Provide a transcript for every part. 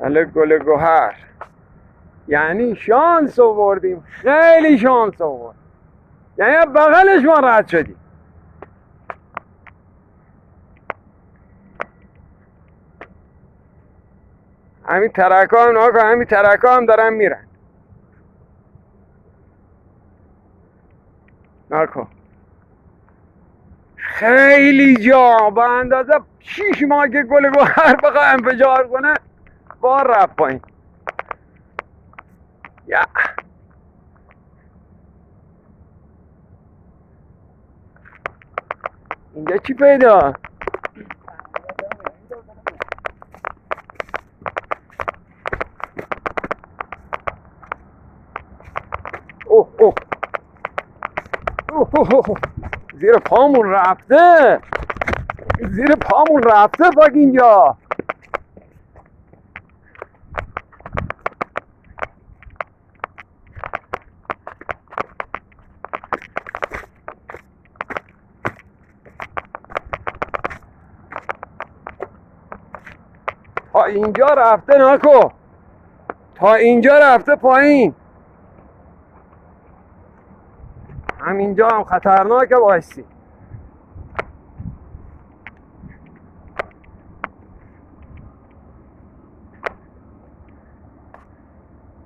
حالا گل گوهر یعنی شانس آوردیم، خیلی شانس آورد، یعنی بغلش ما رد شدیم. همین ترکا هم ناکن، همین ترکا هم دارن میرن. ناکن خیلی جا با اندازه 6 ماه که گل گوهر بخواه انفجار کنه بار رفت پایین. یا اینجا چی پیدا؟ اوه اوه اوه، زیر پامون رفته، زیر پامون رفته پاک اینجا. تا اینجا رفته نکو، تا اینجا رفته پایین. همینجا هم خطرناکه بایستی.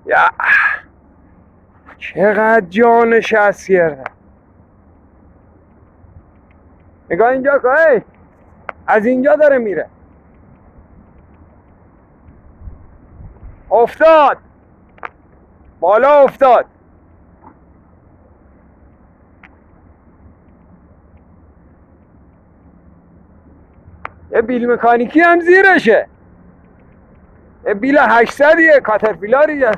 یا چقدر جا نشست کرده. نگاه اینجا که از اینجا داره میره. افتاد بالا، افتاد. یه بیل مکانیکی هم زیرشه، یه بیل 800 کاترپیلاریه.